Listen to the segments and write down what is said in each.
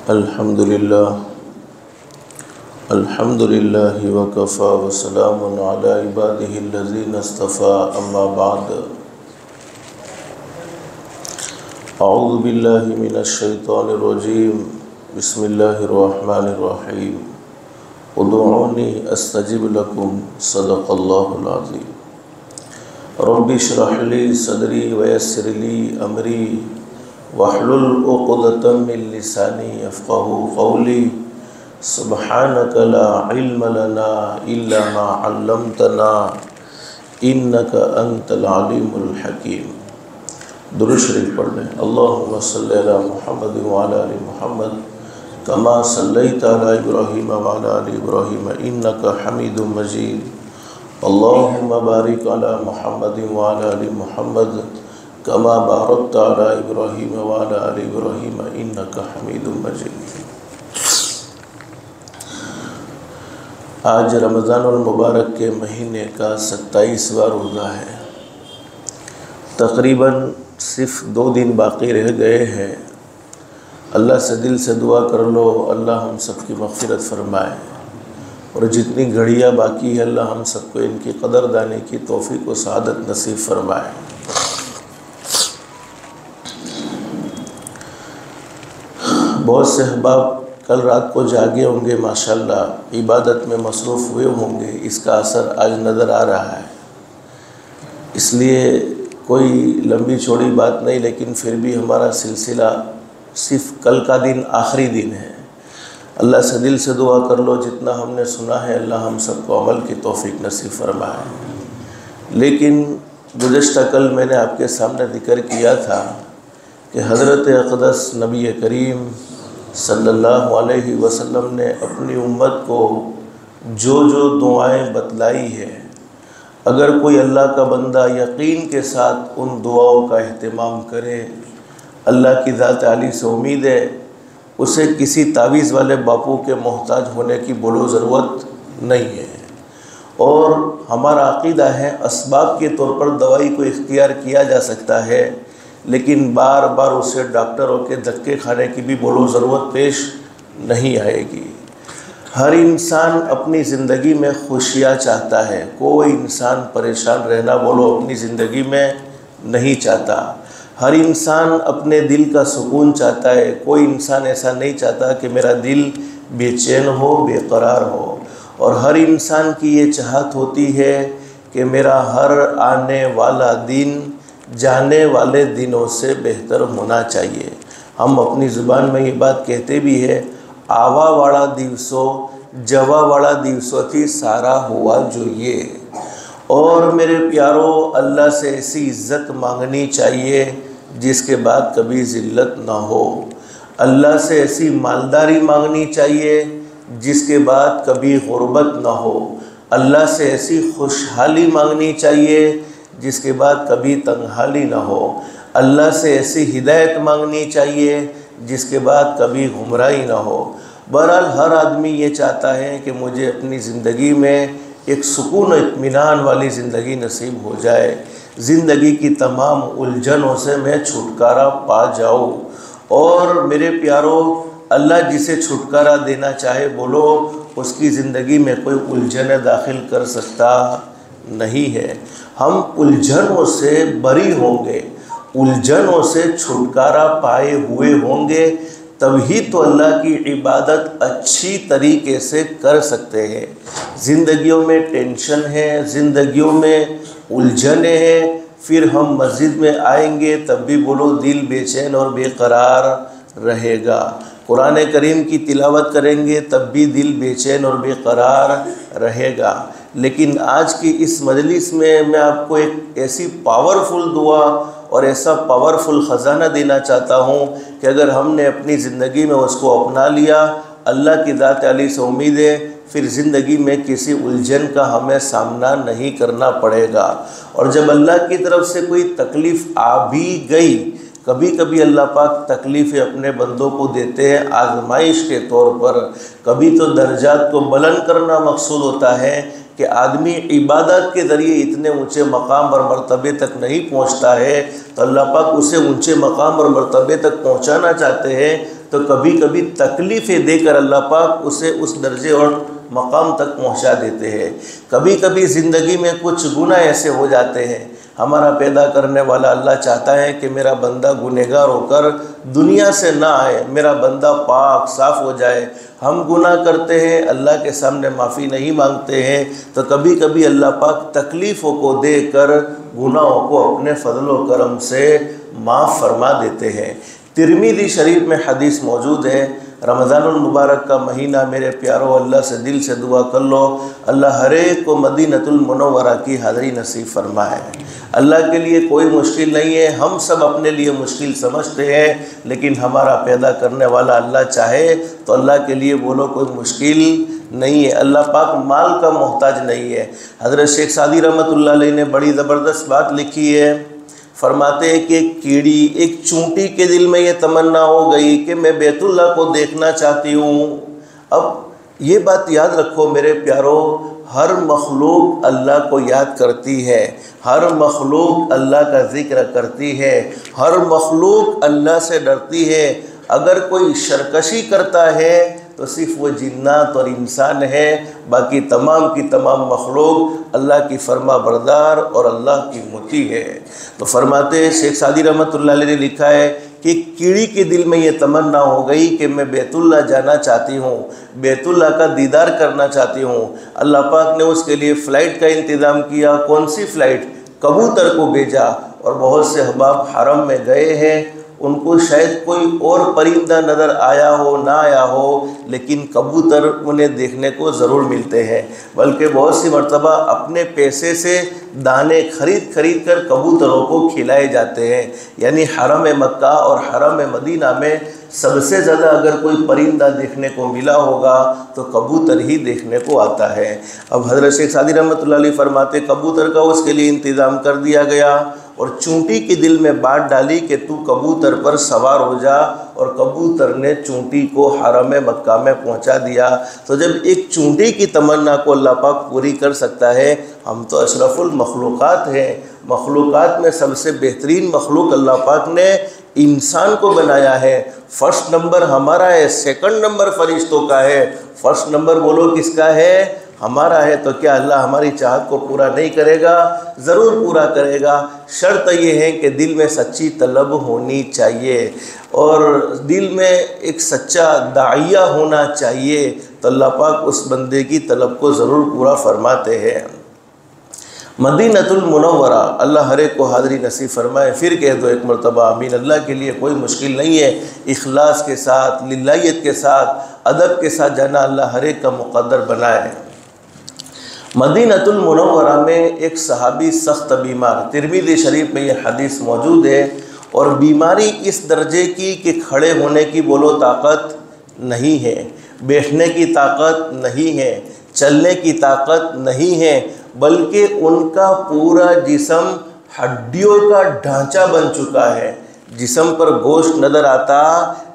الحمدللہ الحمدللہ وکفا وسلام علی عبادہ الذین اصطفیٰ اما بعد اعوذ باللہ من الشیطان الرجیم بسم اللہ الرحمن الرحیم ادعونی استجب لکم صدق اللہ العظیم رب اشرح لی صدری ویسر لی امری واحلل عقدۃ من لسانی یفقهوا قولی سبحانک لا علم لنا الا ما علمتنا انک انت العلیم الحکیم۔ درود شریف پڑھ لیں۔ اللہم صلی علی محمد وعلی آل محمد کما صلیت علی ابراہیم وعلی آل ابراہیم انک حمید مجید۔ اللہم بارک علی محمد وعلی آل محمد کما بارکت علی ابراہیم وعلی آل ابراہیم انک حمید مجید۔ آج رمضان المبارک کے مہینے کا 27واں روزہ ہے۔ تقریباً صرف 2 دن باقی رہ گئے ہیں۔ اللہ سے دل سے دعا کر لو اللہ ہم سب کی مغفرت فرمائے، اور جتنی گھڑیاں باقی ہے اللہ ہم سب کو ان کی قدر دانے کی توفیق و سعادت نصیب فرمائے۔ بہت سے احباب کل رات کو جاگے ہوں گے، ماشاءاللہ عبادت میں مصروف ہوئے ہوں گے، اس کا اثر آج نظر آ رہا ہے۔ اس لیے کوئی لمبی چوڑی بات نہیں، لیکن پھر بھی ہمارا سلسلہ صرف کل کا دن آخری دن ہے۔ اللہ سے دل سے دعا کر لو جتنا ہم نے سنا ہے اللہ ہم سب کو عمل کی توفیق نصیب فرمائے۔ لیکن گزشتہ کل میں نے آپ کے سامنے ذکر کیا تھا کہ حضرت اقدس نبی کریم صلی اللہ علیہ وسلم نے اپنی امت کو جو دعائیں بتلائی ہے، اگر کوئی اللہ کا بندہ یقین کے ساتھ ان دعاؤں کا اہتمام کرے، اللہ کی ذات عالی سے امید ہے اسے کسی تعویذ والے باپو کے محتاج ہونے کی بولو ضرورت نہیں ہے۔ اور ہمارا عقیدہ ہے اسباب کے طور پر دوائی کو اختیار کیا جا سکتا ہے، لیکن بار بار اسے ڈاکٹروں کے دھکے کھانے کی بھی بولو ضرورت پیش نہیں آئے گی۔ ہر انسان اپنی زندگی میں خوشیاں چاہتا ہے، کوئی انسان پریشان رہنا بولو اپنی زندگی میں نہیں چاہتا۔ ہر انسان اپنے دل کا سکون چاہتا ہے، کوئی انسان ایسا نہیں چاہتا کہ میرا دل بے چین ہو، بے قرار ہو۔ اور ہر انسان کی یہ چاہت ہوتی ہے کہ میرا ہر آنے والا دن جانے والے دنوں سے بہتر ہونا چاہیے۔ ہم اپنی زبان میں یہ بات کہتے بھی ہے، آوا واڑا دیوسو جوا واڑا دیوسو تھی سارا ہوا جو یہ۔ اور میرے پیارو اللہ سے ایسی عزت مانگنی چاہیے جس کے بعد کبھی ذلت نہ ہو، اللہ سے ایسی مالداری مانگنی چاہیے جس کے بعد کبھی غربت نہ ہو، اللہ سے ایسی خوشحالی مانگنی چاہیے جس کے بعد کبھی تنہائی نہ ہو، اللہ سے ایسی ہدایت مانگنی چاہیے جس کے بعد کبھی گمراہی نہ ہو۔ بہرحال ہر آدمی یہ چاہتا ہے کہ مجھے اپنی زندگی میں ایک سکون و اطمینان والی زندگی نصیب ہو جائے، زندگی کی تمام الجھنوں سے میں چھٹکارا پا جاؤں۔ اور میرے پیارو اللہ جسے چھٹکارا دینا چاہے بولو اس کی زندگی میں کوئی الجھن داخل کر سکتا نہیں ہے۔ ہم الجھنوں سے بری ہوں گے، الجھنوں سے چھٹکارا پائے ہوئے ہوں گے، تبھی تو اللہ کی عبادت اچھی طریقے سے کر سکتے ہیں۔ زندگیوں میں ٹینشن ہے، زندگیوں میں الجھنیں ہیں، پھر ہم مسجد میں آئیں گے تب بھی بولو دل بے چین اور بے قرار رہے گا، قرآن کریم کی تلاوت کریں گے تب بھی دل بے چین اور بے قرار رہے گا۔ لیکن آج کی اس مجلس میں آپ کو ایک ایسی پاورفل دعا اور ایسا پاورفل خزانہ دینا چاہتا ہوں کہ اگر ہم نے اپنی زندگی میں اس کو اپنا لیا، اللہ کی ذات علی سے امید ہے پھر زندگی میں کسی الجھن کا ہمیں سامنا نہیں کرنا پڑے گا۔ اور جب اللہ کی طرف سے کوئی تکلیف آ بھی گئی، کبھی کبھی اللہ پاک تکلیفیں اپنے بندوں کو دیتے ہیں آزمائش کے طور پر، کبھی تو درجات کو بلند کرنا مقصود ہوتا ہے کہ آدمی عبادت کے ذریعے اتنے اونچے مقام اور مرتبے تک نہیں پہنچتا ہے تو اللہ پاک اسے اونچے مقام اور مرتبے تک پہنچانا چاہتے ہیں تو کبھی کبھی تکلیفیں دے کر اللہ پاک اسے اس درجے اور مقام تک پہنچا دیتے ہیں۔ کبھی کبھی زندگی میں کچھ گناہ ایسے ہو جاتے ہیں، ہمارا پیدا کرنے والا اللہ چاہتا ہے کہ میرا بندہ گنہگار ہو کر دنیا سے نہ آئے، میرا بندہ پاک صاف ہو جائے۔ ہم گناہ کرتے ہیں، اللہ کے سامنے معافی نہیں مانگتے ہیں، تو کبھی کبھی اللہ پاک تکلیفوں کو دے کر گناہوں کو اپنے فضل و کرم سے معاف فرما دیتے ہیں۔ ترمذی شریف میں حدیث موجود ہے، رمضان المبارک کا مہینہ میرے پیارو، اللہ سے دل سے دعا کر لو اللہ ہر ایک کو مدینۃ المنورہ کی حاضری نصیب فرمائے۔ اللہ کے لیے کوئی مشکل نہیں ہے، ہم سب اپنے لیے مشکل سمجھتے ہیں، لیکن ہمارا پیدا کرنے والا اللہ چاہے تو اللہ کے لیے بولو کوئی مشکل نہیں ہے۔ اللہ پاک مال کا محتاج نہیں ہے۔ حضرت شیخ سعدی رحمۃ اللہ علیہ نے بڑی زبردست بات لکھی ہے، فرماتے ہیں کہ ایک کیڑی، ایک چونٹی کے دل میں یہ تمنا ہو گئی کہ میں بیت اللہ کو دیکھنا چاہتی ہوں۔ اب یہ بات یاد رکھو میرے پیارو، ہر مخلوق اللہ کو یاد کرتی ہے، ہر مخلوق اللہ کا ذکر کرتی ہے، ہر مخلوق اللہ سے ڈرتی ہے۔ اگر کوئی سرکشی کرتا ہے تو صرف وہ جنات اور انسان ہے، باقی تمام کی تمام مخلوق اللہ کی فرما بردار اور اللہ کی مطیع ہے۔ تو فرماتے ہیں شیخ سعدی رحمۃ اللہ علیہ نے لکھا ہے کہ کیڑی کے دل میں یہ تمنا ہو گئی کہ میں بیت اللہ جانا چاہتی ہوں، بیت اللہ کا دیدار کرنا چاہتی ہوں۔ اللہ پاک نے اس کے لیے فلائٹ کا انتظام کیا۔ کون سی فلائٹ؟ کبوتر کو بھیجا، اور بہت سے احباب حرم میں گئے ہیں، ان کو شاید کوئی اور پرندہ نظر آیا ہو نہ آیا ہو، لیکن کبوتر انہیں دیکھنے کو ضرور ملتے ہیں، بلکہ بہت سی مرتبہ اپنے پیسے سے دانے خرید کر کبوتروں کو کھلائے جاتے ہیں۔ یعنی حرم مکہ اور حرم مدینہ میں سب سے زیادہ اگر کوئی پرندہ دیکھنے کو ملا ہوگا تو کبوتر ہی دیکھنے کو آتا ہے۔ اب حضرت شیخ سعدی رحمۃ اللہ علیہ فرماتے کبوتر کا اس کے لیے انتظام کر دیا گیا، اور چونٹی کے دل میں بات ڈالی کہ تو کبوتر پر سوار ہو جا، اور کبوتر نے چونٹی کو حرم مکہ میں پہنچا دیا۔ تو جب ایک چونٹی کی تمنا کو اللہ پاک پوری کر سکتا ہے، ہم تو اشرف المخلوقات ہیں، مخلوقات میں سب سے بہترین مخلوق اللہ پاک نے انسان کو بنایا ہے۔ فرسٹ نمبر ہمارا ہے، سیکنڈ نمبر فرشتوں کا ہے، فرسٹ نمبر بولو کس کا ہے؟ ہمارا ہے۔ تو کیا اللہ ہماری چاہت کو پورا نہیں کرے گا؟ ضرور پورا کرے گا۔ شرط یہ ہے کہ دل میں سچی طلب ہونی چاہیے، اور دل میں ایک سچا داعیہ ہونا چاہیے، تو اللہ پاک اس بندے کی طلب کو ضرور پورا فرماتے ہیں۔ مدینۃ المنورہ، اللہ ہر ایک کو حاضری نصیب فرمائے۔ پھر کہہ دو ایک مرتبہ آمین۔ اللہ کے لیے کوئی مشکل نہیں ہے، اخلاص کے ساتھ، للہیت کے ساتھ، ادب کے ساتھ جانا اللہ ہر ایک کا مقدر بنائے۔ مدینۃ المنورہ میں ایک صحابی سخت بیمار، ترمذی شریف میں یہ حدیث موجود ہے، اور بیماری اس درجے کی کہ کھڑے ہونے کی بولو طاقت نہیں ہے، بیٹھنے کی طاقت نہیں ہے، چلنے کی طاقت نہیں ہے، بلکہ ان کا پورا جسم ہڈیوں کا ڈھانچہ بن چکا ہے۔ جسم پر گوشت نظر آتا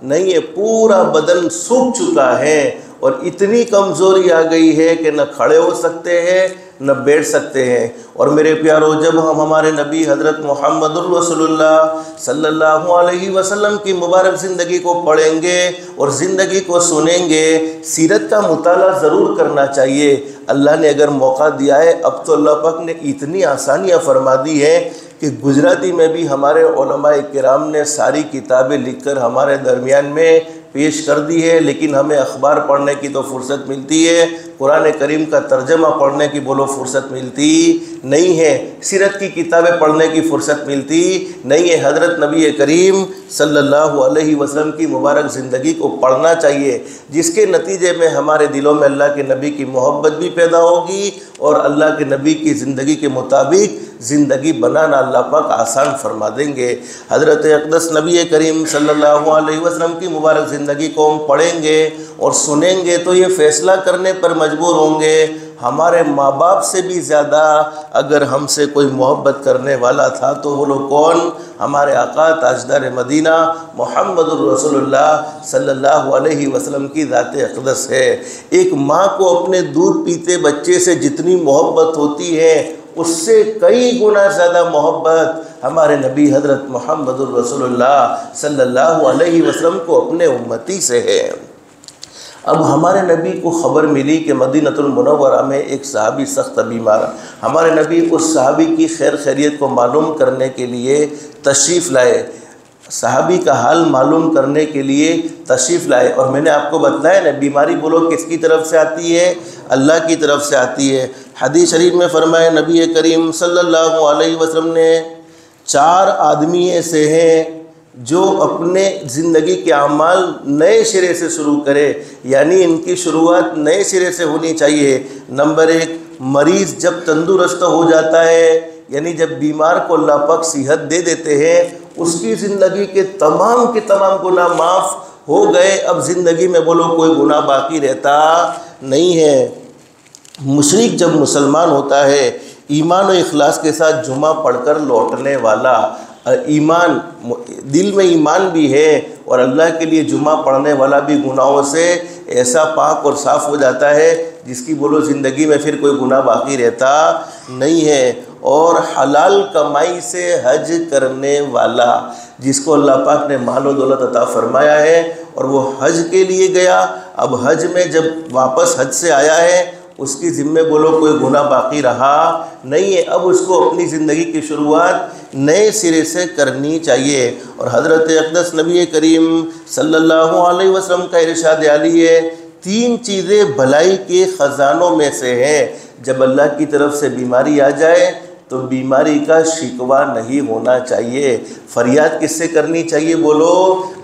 نہیں ہے، پورا بدن سوکھ چکا ہے، اور اتنی کمزوری آ گئی ہے کہ نہ کھڑے ہو سکتے ہیں نہ بیٹھ سکتے ہیں۔ اور میرے پیارو، جب ہم ہمارے نبی حضرت محمد رسول اللہ صلی اللہ علیہ وسلم کی مبارک زندگی کو پڑھیں گے اور زندگی کو سنیں گے، سیرت کا مطالعہ ضرور کرنا چاہیے۔ اللہ نے اگر موقع دیا ہے، اب تو اللہ پاک نے اتنی آسانیاں فرما دی ہے کہ گجراتی میں بھی ہمارے علماء کرام نے ساری کتابیں لکھ کر ہمارے درمیان میں پیش کر دی ہے، لیکن ہمیں اخبار پڑھنے کی تو فرصت ملتی ہے، قرآن کریم کا ترجمہ پڑھنے کی بولو فرصت ملتی نہیں ہے، سیرت کی کتابیں پڑھنے کی فرصت ملتی نہیں ہے۔ حضرت نبی کریم صلی اللہ علیہ وسلم کی مبارک زندگی کو پڑھنا چاہیے، جس کے نتیجے میں ہمارے دلوں میں اللہ کے نبی کی محبت بھی پیدا ہوگی، اور اللہ کے نبی کی زندگی کے مطابق زندگی بنانا اللہ پاک آسان فرما دیں گے۔ حضرت اقدس نبی کریم صلی اللہ علیہ وسلم کی مبارک زندگی کو ہم پڑھیں گے اور سنیں گے تو یہ فیصلہ کرنے پر مجبور ہوں گے، ہمارے ماں باپ سے بھی زیادہ اگر ہم سے کوئی محبت کرنے والا تھا تو وہ لوگ کون؟ ہمارے آقا تاجدار مدینہ محمد الرسول اللہ صلی اللہ علیہ وسلم کی ذات اقدس ہے۔ ایک ماں کو اپنے دودھ پیتے بچے سے جتنی محبت ہوتی ہے، اس سے کئی گنا زیادہ محبت ہمارے نبی حضرت محمد الرسول اللہ صلی اللہ علیہ وسلم کو اپنے امتی سے ہے۔ اب ہمارے نبی کو خبر ملی کہ مدینہ المنورہ میں ایک صحابی سخت بیمار، ہمارے نبی اس صحابی کی خیر خیریت کو معلوم کرنے کے لیے تشریف لائے، صحابی کا حال معلوم کرنے کے لیے تشریف لائے۔ اور میں نے آپ کو بتلایا نا، بیماری بولو کس کی طرف سے آتی ہے؟ اللہ کی طرف سے آتی ہے۔ حدیث شریف میں فرمایا نبی کریم صلی اللہ علیہ وسلم نے 4 آدمی ایسے ہیں جو اپنے زندگی کے اعمال نئے سرے سے شروع کرے، یعنی ان کی شروعات نئے سرے سے ہونی چاہیے۔ نمبر 1، مریض جب تندرست ہو جاتا ہے، یعنی جب بیمار کو اللہ پاک صحت دے دیتے ہیں، اس کی زندگی کے تمام گناہ معاف ہو گئے، اب زندگی میں بولو کوئی گناہ باقی رہتا نہیں ہے۔ مشرک جب مسلمان ہوتا ہے، ایمان و اخلاص کے ساتھ جمعہ پڑھ کر لوٹنے والا، ایمان دل میں ایمان بھی ہے اور اللہ کے لیے جمعہ پڑھنے والا بھی گناہوں سے ایسا پاک اور صاف ہو جاتا ہے جس کی بولو زندگی میں پھر کوئی گناہ باقی رہتا نہیں ہے۔ اور حلال کمائی سے حج کرنے والا، جس کو اللہ پاک نے مال و دولت عطا فرمایا ہے اور وہ حج کے لیے گیا، اب حج میں جب واپس حج سے آیا ہے، اس کی ذمہ بولو کوئی گناہ باقی رہا نہیں ہے، اب اس کو اپنی زندگی کی شروعات نئے سرے سے کرنی چاہیے۔ اور حضرت اقدس نبی کریم صلی اللہ علیہ وسلم کا ارشاد عالی ہے، 3 چیزیں بھلائی کے خزانوں میں سے ہیں۔ جب اللہ کی طرف سے بیماری آ جائے تو بیماری کا شکوہ نہیں ہونا چاہیے۔ فریاد کس سے کرنی چاہیے بولو؟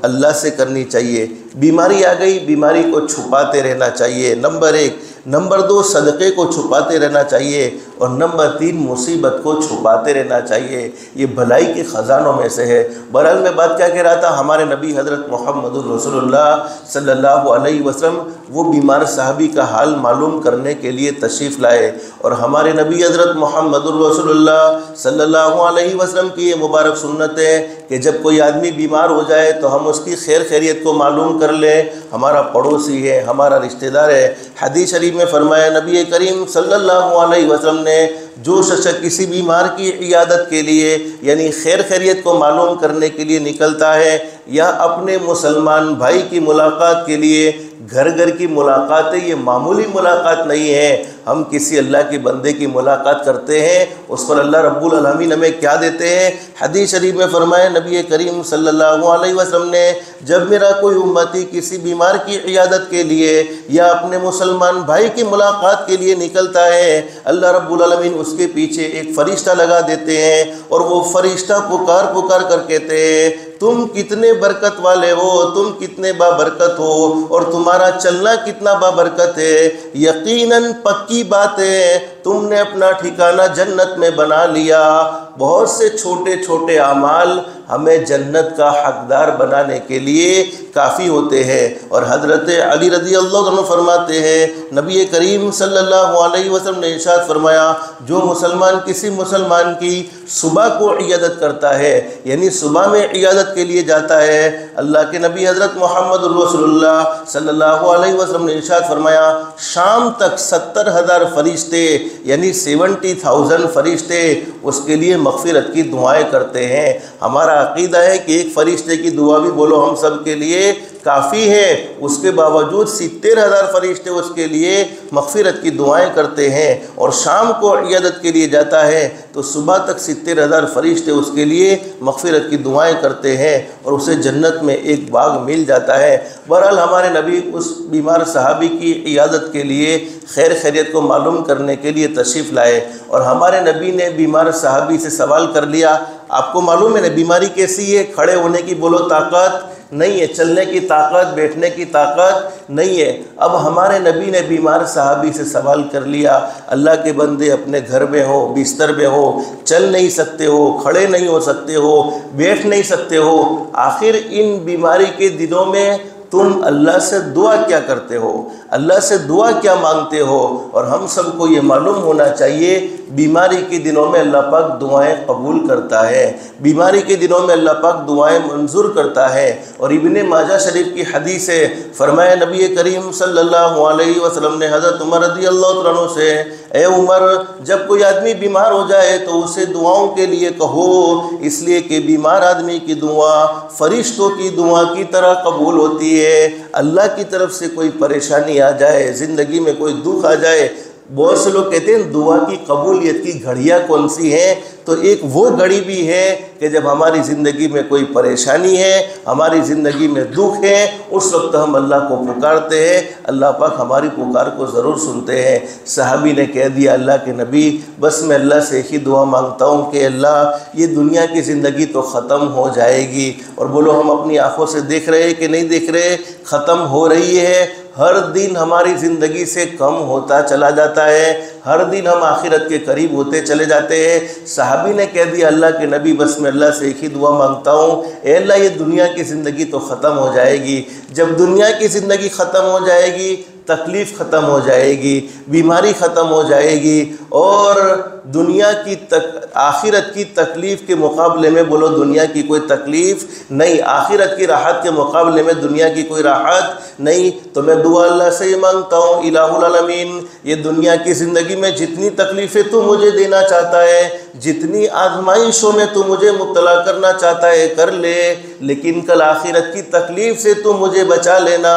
اللہ سے کرنی چاہیے۔ بیماری آ گئی، بیماری کو چھپاتے رہنا چاہیے، نمبر 1۔ نمبر 2، صدقے کو چھپاتے رہنا چاہیے، اور نمبر 3، مصیبت کو چھپاتے رہنا چاہیے۔ یہ بھلائی کے خزانوں میں سے ہے۔ بہرحال میں بات کیا کہہ رہا تھا، ہمارے نبی حضرت محمد الرسول اللہ صلی اللہ علیہ وسلم وہ بیمار صحابی کا حال معلوم کرنے کے لیے تشریف لائے، اور ہمارے نبی حضرت محمد الرسول اللہ صلی اللہ علیہ وسلم کی یہ مبارک سنت ہے کہ جب کوئی آدمی بیمار ہو جائے تو ہم اس کی خیر خیریت کو معلوم کر لیں، ہمارا پڑوسی ہے، ہمارا رشتہ دار ہے۔ حدیث شریف میں فرمایا نبی کریم صلی اللہ علیہ وسلم نے، جو شخص کسی بیمار کی عیادت کے لیے یعنی خیر خیریت کو معلوم کرنے کے لیے نکلتا ہے، یا اپنے مسلمان بھائی کی ملاقات کے لیے، گھر کی ملاقات ہے، یہ معمولی ملاقات نہیں ہے، ہم کسی اللہ کے بندے کی ملاقات کرتے ہیں، اس پر اللہ رب العالمین ہمیں کیا دیتے ہیں۔ حدیث شریف میں فرمایا نبی کریم صلی اللہ علیہ وسلم نے، جب میرا کوئی امتی کسی بیمار کی عیادت کے لیے یا اپنے مسلمان بھائی کی ملاقات کے لیے نکلتا ہے، اللہ رب العالمین اس کے پیچھے ایک فرشتہ لگا دیتے ہیں، اور وہ فرشتہ پکار کر کہتے ہیں، تم کتنے برکت والے ہو، تم کتنے بابرکت ہو، اور تمہارا چلنا کتنا بابرکت ہے، یقیناً پکی بات ہے تم نے اپنا ٹھکانہ جنت میں بنا لیا۔ بہت سے چھوٹے چھوٹے اعمال ہمیں جنت کا حقدار بنانے کے لیے کافی ہوتے ہیں۔ اور حضرت علی رضی اللہ عنہ فرماتے ہیں، نبی کریم صلی اللہ علیہ وسلم نے ارشاد فرمایا، جو مسلمان کسی مسلمان کی صبح کو عیادت کرتا ہے، یعنی صبح میں عیادت کے لیے جاتا ہے، اللہ کے نبی حضرت محمد الرسول اللہ صلی اللہ علیہ وسلم نے ارشاد فرمایا، شام تک 70,000 فرشتے یعنی 70,000 فرشتے اس کے لیے مغفرت کی دعائیں کرتے ہیں۔ ہمارا عقیدہ ہے کہ ایک فرشتے کی دعا بھی بولو ہم سب کے لیے کافی ہے، اس کے باوجود 70,000 فرشتے اس کے لیے مغفرت کی دعائیں کرتے ہیں، اور شام کو عیادت کے لیے جاتا ہے تو صبح تک 70,000 فرشتے اس کے لیے مغفرت کی دعائیں کرتے ہیں، اور اسے جنت میں ایک باغ مل جاتا ہے۔ بہرحال ہمارے نبی اس بیمار صحابی کی عیادت کے لیے خیر خیریت کو معلوم کرنے کے لیے تشریف لائے، اور ہمارے نبی نے بیمار صحابی سے سوال کر لیا، آپ کو معلوم ہے نا بیماری کیسی ہے، کھڑے ہونے کی بولو طاقت نہیں ہے، چلنے کی طاقت، بیٹھنے کی طاقت نہیں ہے۔ اب ہمارے نبی نے بیمار صحابی سے سوال کر لیا، اللہ کے بندے اپنے گھر میں ہو، بستر میں ہو، چل نہیں سکتے ہو، کھڑے نہیں ہو سکتے ہو، بیٹھ نہیں سکتے ہو، آخر ان بیماری کے دنوں میں تم اللہ سے دعا کیا کرتے ہو، اللہ سے دعا کیا مانگتے ہو؟ اور ہم سب کو یہ معلوم ہونا چاہیے، بیماری کے دنوں میں اللہ پاک دعائیں قبول کرتا ہے، بیماری کے دنوں میں اللہ پاک دعائیں منظور کرتا ہے۔ اور ابن ماجہ شریف کی حدیث ہے، فرمایا نبی کریم صلی اللہ علیہ وسلم نے حضرت عمر رضی اللہ عنہ سے اے عمر جب کوئی آدمی بیمار ہو جائے تو اسے دعاؤں کے لیے کہو، اس لیے کہ بیمار آدمی کی دعا فرشتوں کی دعا کی طرح قبول ہوتی ہے۔ اللہ کی طرف سے کوئی پریشانی آ جائے، زندگی میں کوئی دکھ آ جائے، بہت سے لوگ کہتے ہیں دعا کی قبولیت کی گھڑیاں کون سی ہیں؟ تو ایک وہ گھڑی بھی ہے کہ جب ہماری زندگی میں کوئی پریشانی ہے، ہماری زندگی میں دکھ ہے، اس وقت ہم اللہ کو پکارتے ہیں، اللہ پاک ہماری پکار کو ضرور سنتے ہیں۔ صحابی نے کہہ دیا اللہ کے نبی بس میں اللہ سے ایک ہی دعا مانگتا ہوں کہ اللہ یہ دنیا کی زندگی تو ختم ہو جائے گی، اور بولو ہم اپنی آنکھوں سے دیکھ رہے ہیں کہ نہیں دیکھ رہے؟ ختم ہو رہی ہے، ہر دن ہماری زندگی سے کم ہوتا چلا جاتا ہے، ہر دن ہم آخرت کے قریب ہوتے چلے جاتے ہیں۔ صحابی نے کہہ دیا اللہ کے نبی بس میں اللہ سے ایک ہی دعا مانگتا ہوں، اے اللہ یہ دنیا کی زندگی تو ختم ہو جائے گی، جب دنیا کی زندگی ختم ہو جائے گی تکلیف ختم ہو جائے گی، بیماری ختم ہو جائے گی، اور دنیا کی آخرت کی تکلیف کے مقابلے میں بولو دنیا کی کوئی تکلیف نہیں، آخرت کی راحت کے مقابلے میں دنیا کی کوئی راحت نہیں۔ تو میں دعا اللہ سے یہ مانگتا ہوں الہ العالمین یہ دنیا کی زندگی میں جتنی تکلیفیں تو مجھے دینا چاہتا ہے، جتنی آزمائشوں میں تو مجھے مبتلا کرنا چاہتا ہے کر لے، لیکن کل آخرت کی تکلیف سے تو مجھے بچا لینا،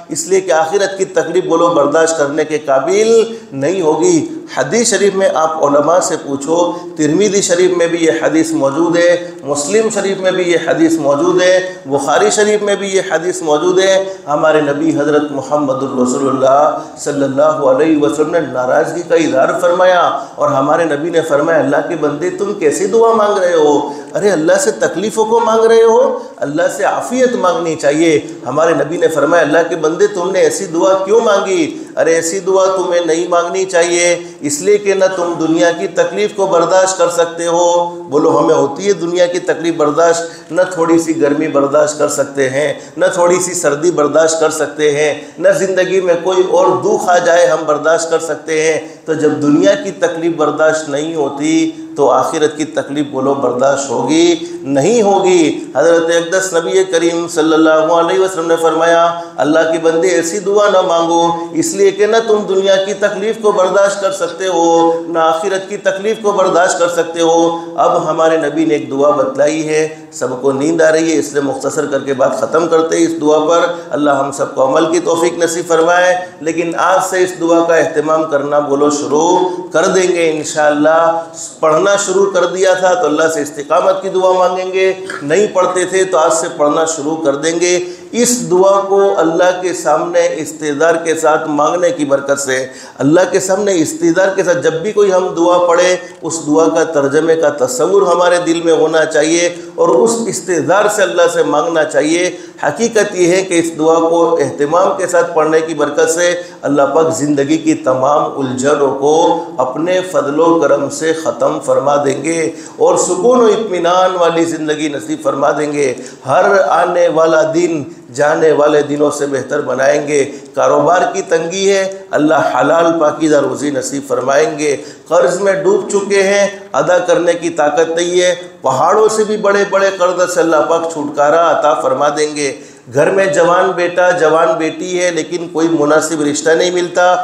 اس لیے کہ آخرت کی تکلیف بولو برداشت کرنے کے قابل نہیں ہوگی۔ حدیث شریف میں آپ علماء سے پوچھو، ترمذی شریف میں بھی یہ حدیث موجود ہے، مسلم شریف میں بھی یہ حدیث موجود ہے، بخاری شریف میں بھی یہ حدیث موجود ہے۔ ہمارے نبی حضرت محمد الرسول اللہ صلی اللہ علیہ وسلم نے ناراضگی کا اظہار فرمایا، اور ہمارے نبی نے فرمایا اللہ کے بندے تم کیسی دعا مانگ رہے ہو؟ ارے اللہ سے تکلیفوں کو مانگ رہے ہو، اللہ سے عافیت مانگنی چاہیے۔ ہمارے نبی نے فرمایا اللہ کے بندے تم نے ایسی دعا کیوں مانگی؟ ارے ایسی دعا تمہیں نہیں مانگنی چاہیے، اس لیے کہ نہ تم دنیا کی تکلیف کو برداشت کر سکتے ہو، بولو ہمیں ہوتی ہے دنیا کی تکلیف برداشت، نہ تھوڑی سی گرمی برداشت کر سکتے ہیں، نہ تھوڑی سی سردی برداشت کر سکتے ہیں، نہ زندگی میں کوئی اور دکھ آ جائے ہم برداشت کر سکتے ہیں۔ تو جب دنیا کی تکلیف برداشت نہیں ہوتی تو آخرت کی تکلیف بولو برداشت ہوگی نہیں ہوگی۔ حضرت اقدس نبی کریم صلی اللہ علیہ وسلم نے فرمایا اللہ کے بندے ایسی دعا نہ مانگو، اس لیے کہ نہ تم دنیا کی تکلیف کو برداشت کر سکتے ہو، نہ آخرت کی تکلیف کو برداشت کر سکتے ہو۔ اب ہمارے نبی نے ایک دعا بتلائی ہے، سب کو نیند آ رہی ہے اس لیے مختصر کر کے بات ختم کرتے ہیں اس دعا پر، اللہ ہم سب کو عمل کی توفیق نصیب فرمائے۔ لیکن آج سے اس دعا کا اہتمام کرنا بولو شروع کر دیں گے انشاءاللہ۔ پڑھنا شروع کر دیا تھا تو اللہ سے استقامت کی دعا مانگیں گے، نہیں پڑھتے تھے تو آج سے پڑھنا شروع کر دیں گے۔ اس دعا کو اللہ کے سامنے استعدار کے ساتھ مانگنے کی برکت سے، اللہ کے سامنے استعدار کے ساتھ جب بھی کوئی ہم دعا پڑھے اس دعا کا ترجمے کا تصور ہمارے دل میں ہونا چاہیے اور اس استعدار سے اللہ سے مانگنا چاہیے۔ حقیقت یہ ہے کہ اس دعا کو اہتمام کے ساتھ پڑھنے کی برکت سے اللہ پاک زندگی کی تمام الجھنوں کو اپنے فضل و کرم سے ختم فرما دیں گے اور سکون و اطمینان والی زندگی نصیب فرما دیں گے۔ ہر آنے والا دن جانے والے دنوں سے بہتر بنائیں گے۔ کاروبار کی تنگی ہے، اللہ حلال پاکیزہ روزی نصیب فرمائیں گے۔ قرض میں ڈوب چکے ہیں، ادا کرنے کی طاقت نہیں ہے، پہاڑوں سے بھی بڑے بڑے قرض سے اللہ پاک چھٹکارا عطا فرما دیں گے۔ گھر میں جوان بیٹا جوان بیٹی ہے لیکن کوئی مناسب رشتہ نہیں ملتا،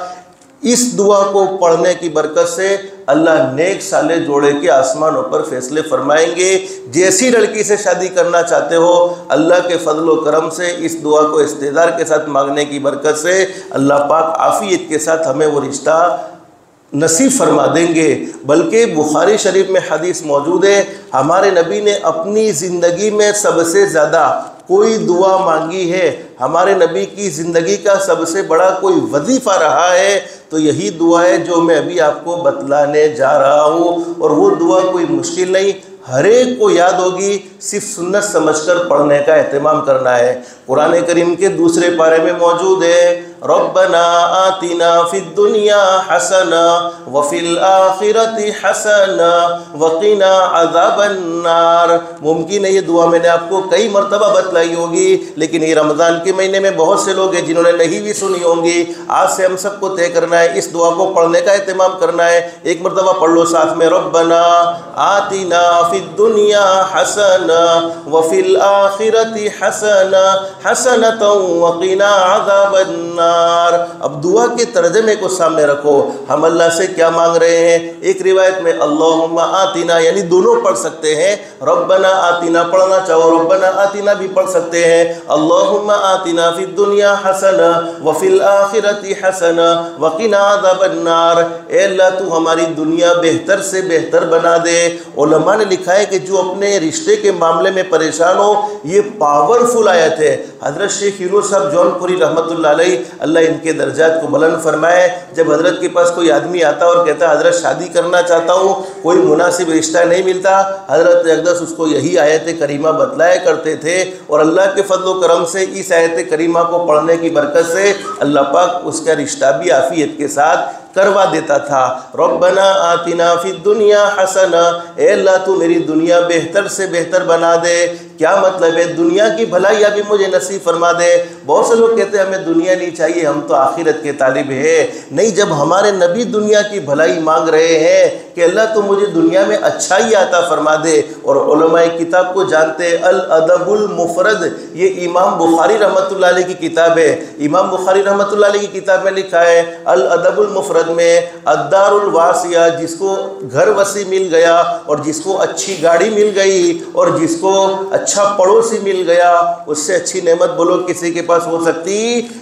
اس دعا کو پڑھنے کی برکت سے اللہ نیک صالح جوڑے کے آسمانوں پر فیصلے فرمائیں گے۔ جیسی لڑکی سے شادی کرنا چاہتے ہو اللہ کے فضل و کرم سے اس دعا کو استعدار کے ساتھ مانگنے کی برکت سے اللہ پاک عافیت کے ساتھ ہمیں وہ رشتہ نصیب فرما دیں گے۔ بلکہ بخاری شریف میں حدیث موجود ہے، ہمارے نبی نے اپنی زندگی میں سب سے زیادہ کوئی دعا مانگی ہے، ہمارے نبی کی زندگی کا سب سے بڑا کوئی وظیفہ رہا ہے تو یہی دعا ہے جو میں ابھی آپ کو بتلانے جا رہا ہوں، اور وہ دعا کوئی مشکل نہیں، ہر ایک کو یاد ہوگی، صرف سنت سمجھ کر پڑھنے کا اہتمام کرنا ہے۔ قرآن کریم کے دوسرے پارے میں موجود ہے ربنا آتنا فی الدنیا حسنہ وفی الآخرۃ حسنہ وقنا عذاب النار۔ ممکن ہے یہ دعا میں نے آپ کو کئی مرتبہ بتلائی ہوگی، لیکن یہ رمضان کے مہینے میں بہت سے لوگ ہیں جنہوں نے نہیں بھی سنی ہوں گی۔ آج سے ہم سب کو طے کرنا ہے، اس دعا کو پڑھنے کا اہتمام کرنا ہے۔ ایک مرتبہ پڑھ لو ساتھ میں، ربنا آتنا فی الدنیا حسنہ وفی الآخرۃ حسنہ حسنۃ وقنا عذاب النار۔ النار۔ اب دعا کے ترجمے کو سامنے رکھو، ہم اللہ سے کیا مانگ رہے ہیں؟ ایک روایت میں اللہم آتنا، یعنی دونوں پڑھ سکتے ہیں، ربنا آتنا پڑھنا چاہو ربنا آتنا بھی پڑھ سکتے ہیں، اللہم آتنا فی الدنیا حسنہ وفی الآخرۃ حسنہ وقنا عذاب النار۔ اے اللہ تو ہماری دنیا بہتر سے بہتر بنا دے۔ علماء نے لکھا ہے کہ جو اپنے رشتے کے معاملے میں پریشان ہو، یہ پاورفل آیت ہے۔ حضرت شیخ یونس صاحب جون پوری رحمۃ اللہ علیہ، اللہ ان کے درجات کو بلند فرمائے، جب حضرت کے پاس کوئی آدمی آتا اور کہتا حضرت شادی کرنا چاہتا ہوں، کوئی مناسب رشتہ نہیں ملتا، حضرت اقدس اس کو یہی آیت کریمہ بتلایا کرتے تھے، اور اللہ کے فضل و کرم سے اس آیت کریمہ کو پڑھنے کی برکت سے اللہ پاک اس کا رشتہ بھی عافیت کے ساتھ کروا دیتا تھا۔ ربنا آتنا فی الدنیا حسنہ، اے اللہ تو میری دنیا بہتر سے بہتر بنا دے۔ کیا مطلب ہے؟ دنیا کی بھلائی ابھی مجھے نصیب فرما دے۔ بہت سے لوگ کہتے ہیں ہمیں دنیا نہیں چاہیے، ہم تو آخرت کے طالب ہیں۔ نہیں، جب ہمارے نبی دنیا کی بھلائی مانگ رہے ہیں کہ اللہ تو مجھے دنیا میں اچھائی عطا فرما دے، اور علماء کتاب کو جانتے ہیں، الادب المفرد، یہ امام بخاری رحمۃ اللہ علیہ کی کتاب ہے۔ امام بخاری رحمۃ اللہ علیہ کی کتاب میں لکھا ہے الادب المفرد میں، الدار الواسعہ، جس کو گھر وسیع مل گیا، اور جس کو اچھی گاڑی مل گئی، اور جس کو اچھا پڑوسی مل گیا، اس سے اچھی نعمت بولو کسی کے پاس ہو سکتی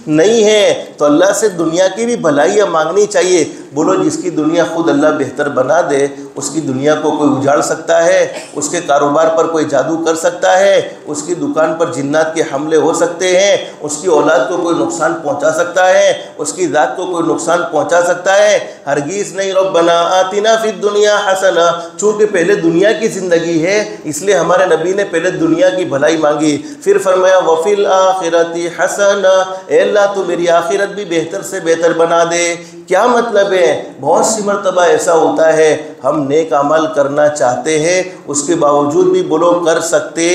نہیں ہے۔ تو اللہ سے دنیا کی بھی بھلائیاں مانگنی چاہیے۔ بولو جس کی دنیا خود اللہ بہتر بنا دے، اس کی دنیا کو کوئی اجاڑ سکتا ہے؟ اس کے کاروبار پر کوئی جادو کر سکتا ہے؟ اس کی دکان پر جنات کے حملے ہو سکتے ہیں؟ اس کی اولاد کو کوئی نقصان پہنچا سکتا ہے؟ اس کی ذات کو کوئی نقصان پہنچا سکتا ہے؟ ہرگز نہیں۔ ربنا آتنا فی الدنیا حسنہ، چونکہ پہلے دنیا کی زندگی ہے اس لیے ہمارے نبی نے پہلے دنیا کی بھلائی مانگی، پھر فرمایا وفی الآخرۃ حسنہ، اے اللہ تو میری آخرت بھی بہتر سے بہتر بنا دے۔ کیا مطلب ہے؟ بہت سی مرتبہ ایسا ہوتا ہے ہم نیک عمل کرنا چاہتے ہیں، اس کے باوجود بھی بولو کر سکتے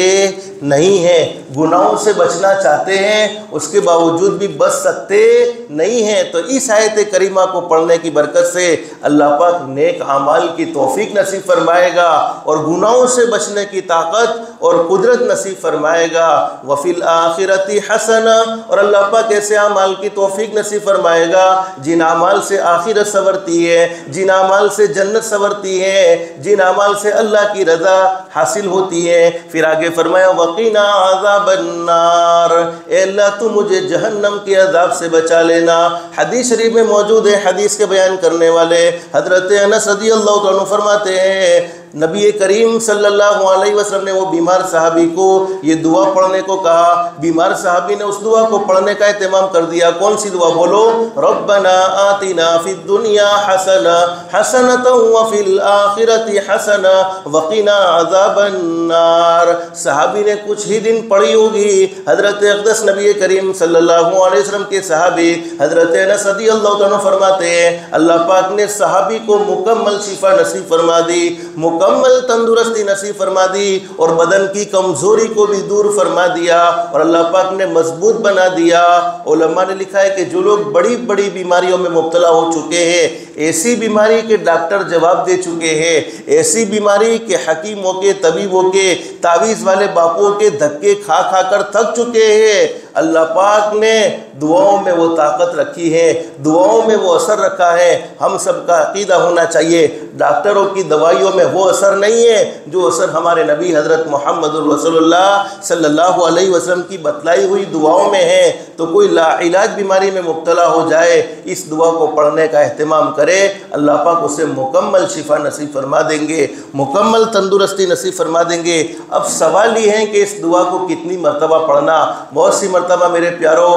نہیں ہیں، گناہوں سے بچنا چاہتے ہیں، اس کے باوجود بھی بچ سکتے نہیں ہیں۔ تو اس آیت کریمہ کو پڑھنے کی برکت سے اللہ پاک نیک اعمال کی توفیق نصیب فرمائے گا، اور گناہوں سے بچنے کی طاقت اور قدرت نصیب فرمائے گا۔ وفی الآخرۃ حسنہ، اور اللہ پاک ایسے اعمال کی توفیق نصیب فرمائے گا جن اعمال سے آخرت سنورتی ہے، جن اعمال سے جنت سنورتی ہے، جن اعمال سے اللہ کی رضا حاصل ہوتی ہے۔ پھر آگے فرمایا وقنا عذاب النار، اے اللہ تو مجھے جہنم کے عذاب سے بچا لینا۔ حدیث شریف میں موجود ہے، حدیث کے بیان کرنے والے حضرت انس رضی اللہ عنہ فرماتے ہیں نبی کریم صلی اللہ علیہ وسلم نے وہ بیمار صحابی کو یہ دعا پڑھنے کو کہا، بیمار صحابی نے اس دعا کو پڑھنے کا اہتمام کر دیا۔ کون سی دعا؟ بولو ربنا آتنا فی الدنیا حسنہ حسنۃ وفی الآخرۃ حسنہ وقنا عذاب النار۔ صحابی نے کچھ ہی دن پڑھی ہوگی، حضرت اقدس نبی کریم صلی اللہ علیہ وسلم کے صحابی حضرت انس رضی اللہ عنہ فرماتے ہیں اللہ پاک نے صحابی کو مکمل شفا نصیب فرما دی، مکمل تندرستی نصیب فرما دی، اور بدن کی کمزوری کو بھی دور فرما دیا، اور اللہ پاک نے مضبوط بنا دیا۔ علماء نے لکھا ہے کہ جو لوگ بڑی بڑی بیماریوں میں مبتلا ہو چکے ہیں، ایسی بیماری کے ڈاکٹر جواب دے چکے ہیں، ایسی بیماری کے حکیموں کے طبیبوں کے تعویذ والے باپوں کے دھکے کھا کھا کر تھک چکے ہیں، اللہ پاک نے دعاؤں میں وہ طاقت رکھی ہے، دعاؤں میں وہ اثر رکھا ہے۔ ہم سب کا عقیدہ ہونا چاہیے ڈاکٹروں کی دوائیوں میں وہ اثر نہیں ہے جو اثر ہمارے نبی حضرت محمد رسول اللہ صلی اللہ علیہ وسلم کی بتلائی ہوئی دعاؤں میں ہے۔ تو کوئی لا علاج بیماری میں مبتلا ہو جائے، اس دعا کو پڑھنے کا اہتمام کرے، اللہ پاک اسے مکمل شفا نصیب فرما دیں گے، مکمل تندرستی نصیب فرما دیں گے۔ اب سوال یہ ہے کہ اس دعا کو کتنی مرتبہ پڑھنا؟ بہت سی مرتبہ میرے پیاروں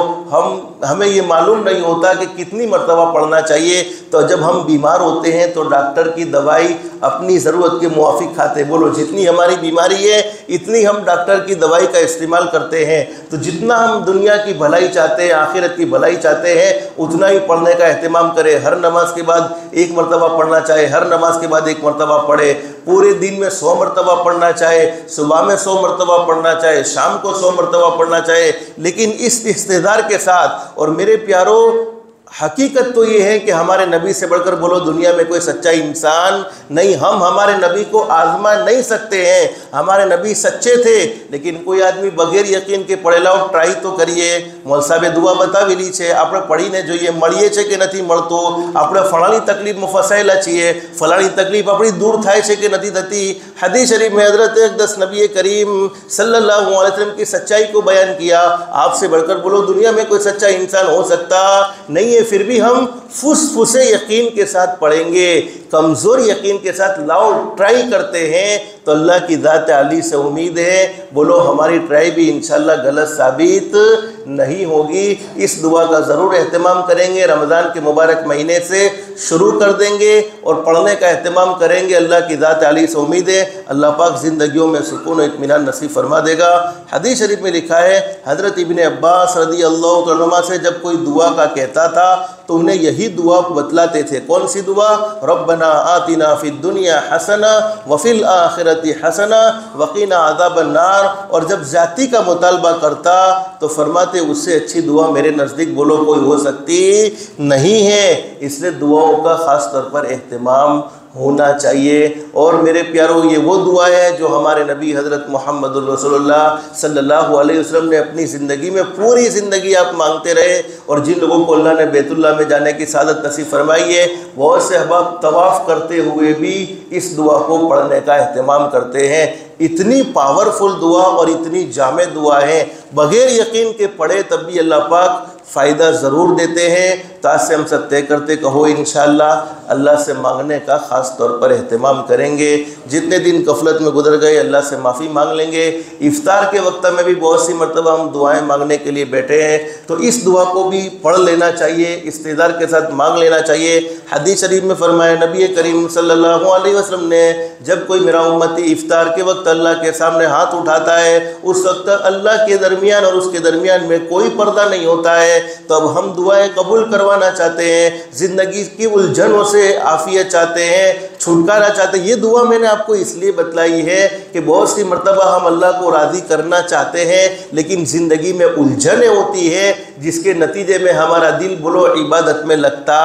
ہمیں یہ معلوم نہیں ہوتا کہ کتنی مرتبہ پڑھنا چاہیے۔ تو جب ہم بیمار ہوتے ہیں تو ڈاکٹر کی دوائی اپنی ضرورت کے موافق کھاتے، بولو جتنی ہماری بیماری ہے اتنی ہم ڈاکٹر کی دوائی کا استعمال کرتے ہیں۔ تو جتنا ہم دنیا کی بھلائی چاہتے ہیں، آخرت کی بھلائی چاہتے ہیں، اتنا ہی پڑھنے کا اہتمام کرے۔ ہر نماز کے بعد ایک مرتبہ پڑھنا چاہے، ہر نماز کے بعد ایک مرتبہ پڑھے، پورے دن میں 100 مرتبہ پڑھنا چاہے، صبح میں 100 مرتبہ پڑھنا چاہے، شام کو 100 مرتبہ پڑھنا چاہے، لیکن اس استحضار کے ساتھ۔ اور میرے پیاروں حقیقت تو یہ ہے کہ ہمارے نبی سے بڑھ کر بولو دنیا میں کوئی سچا انسان نہیں. ہم ہمارے نبی کو آزما نہیں سکتے ہیں. ہمارے نبی سچے تھے, لیکن کوئی آدمی بغیر یقین کے پڑھے لاؤ ٹرائی تو کریے. مول صاحب دعا بتاویلی છે, આપણે પડીને જોઈએ મળીએ છે કે નથી મળતો, આપણે ફલાણી તકલીફમાં ફસાયેલા છીએ, ફલાણી તકલીફ આપણી દૂર થાય છે કે નથી થતી. حدیث شریف میں حضرت اقدس نبی کریم صلی اللہ علیہ وسلم کی سچائی کو بیان کیا. آپ سے بڑھ کر بولو دنیا میں کوئی سچا انسان ہو سکتا نہیں ہے, پھر بھی ہم فسفسے یقین کے ساتھ پڑھیں گے, کمزور یقین کے ساتھ لاؤ ٹرائی کرتے ہیں. تو اللہ کی ذات علی سے امید ہے, بولو ہماری ٹرائی بھی انشاءاللہ غلط ثابت نہیں ہوگی. اس دعا کا ضرور اہتمام کریں گے. رمضان کے مبارک مہینے سے شروع کر دیں گے اور پڑھنے کا اہتمام کریں گے. اللہ کی ذات علی سے امید ہے اللہ پاک زندگیوں میں سکون و اطمینان نصیب فرما دے گا. حدیث شریف میں لکھا ہے حضرت ابن عباس رضی اللہ عنہ سے جب کوئی دعا کا کہتا تھا تو انہیں یہی دعا بتلاتے تھے. کون سی دعا؟ ربنا آتنا فی الدنیا حسنہ وفی الآخرۃ حسنہ وقنا عذاب النار. اور جب ذاتی کا مطالبہ کرتا تو فرماتے اس سے اچھی دعا میرے نزدیک بولو کوئی ہو سکتی نہیں ہے. اس لیے دعاؤں کا خاص طور پر اہتمام ہونا چاہیے. اور میرے پیاروں یہ وہ دعا ہے جو ہمارے نبی حضرت محمد رسول اللہ صلی اللہ علیہ وسلم نے اپنی زندگی میں پوری زندگی آپ مانگتے رہے. اور جن لوگوں کو اللہ نے بیت اللہ میں جانے کی سعادت نصیب فرمائی ہے, بہت سے احباب طواف کرتے ہوئے بھی اس دعا کو پڑھنے کا اہتمام کرتے ہیں. اتنی پاورفل دعا اور اتنی جامع دعا ہے, بغیر یقین کے پڑھے تب بھی اللہ پاک فائدہ ضرور دیتے ہیں. تو آج سے ہم سب طے کرتے کہو انشاءاللہ اللہ سے مانگنے کا خاص طور پر اہتمام کریں گے. جتنے دن غفلت میں گزر گئے اللہ سے معافی مانگ لیں گے. افطار کے وقت میں بھی بہت سی مرتبہ ہم دعائیں مانگنے کے لیے بیٹھے ہیں, تو اس دعا کو بھی پڑھ لینا چاہیے, استعداد کے ساتھ مانگ لینا چاہیے. حدیث شریف میں فرمایا نبی کریم صلی اللہ علیہ وسلم نے جب کوئی میرا امتی افطار کے وقت اللہ کے سامنے ہاتھ اٹھاتا ہے اس وقت اللہ کے درمیان اور اس کے درمیان میں کوئی پردہ نہیں ہوتا ہے. تو اب ہم دعائیں قبول کروانا چاہتے ہیں, زندگی کی الجھنوں سے عافیت چاہتے ہیں, چھٹکارا چاہتے ہیں. یہ دعا میں نے آپ کو اس لیے بتلائی ہے کہ بہت سی مرتبہ ہم اللہ کو راضی کرنا چاہتے ہیں لیکن زندگی میں الجھنیں ہوتی ہے جس کے نتیجے میں ہمارا دل بولو عبادت میں لگتا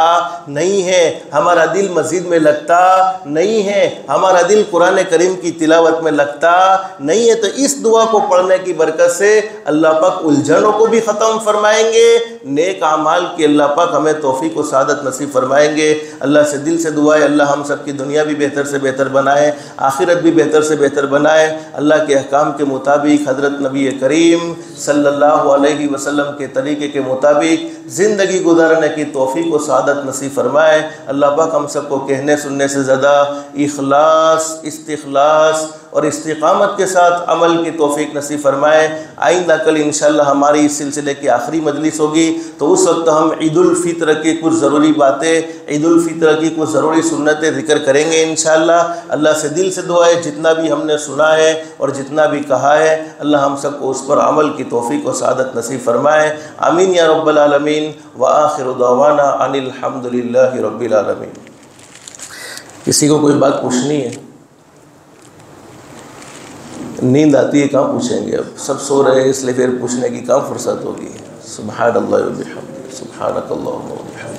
نہیں ہے, ہمارا دل مسجد میں لگتا نہیں ہے, ہمارا دل قرآن کریم کی تلاوت میں لگتا نہیں ہے. تو اس دعا کو پڑھنے کی برکت سے اللہ پاک الجھنوں کو بھی ختم فرمائیں گے, نیک اعمال کی اللہ پاک ہمیں توفیق و سعادت نصیب فرمائیں گے. اللہ سے دل سے دعا ہے اللہ ہم سب کی دنیا بھی بہتر سے بہتر بنائے, آخرت بھی بہتر سے بہتر بنائے. اللہ کے احکام کے مطابق حضرت نبی کریم صلی اللہ علیہ وسلم کے طریقے کے مطابق زندگی گزارنے کی توفیق و سعادت نصیب فرمائے. اللہ پاک ہم سب کو کہنے سننے سے زیادہ اخلاص, استخلاص اور استقامت کے ساتھ عمل کی توفیق نصیب فرمائے. آئندہ کل انشاءاللہ ہماری اس سلسلے کی آخری مجلس ہوگی, تو اس وقت ہم عید الفطر کی کچھ ضروری باتیں, عید الفطر کی کچھ ضروری سنتیں ذکر کریں گے انشاءاللہ. اللہ سے دل سے دعا ہے جتنا بھی ہم نے سنا ہے اور جتنا بھی کہا ہے اللہ ہم سب کو اس پر عمل کی توفیق و سعادت نصیب فرمائے. آمین یا رب العالمین. وآخر دعوانا ان الحمد للہ رب العالمین. کسی کو کوئی بات پوچھنی ہے؟ نیند آتی ہے کہاں پوچھیں گے, اب سب سو رہے ہیں اس لیے پھر پوچھنے کی کہاں فرصت ہوگی. سبحان اللہ و بحمدہ, سبحانک اللہم و بحمدک.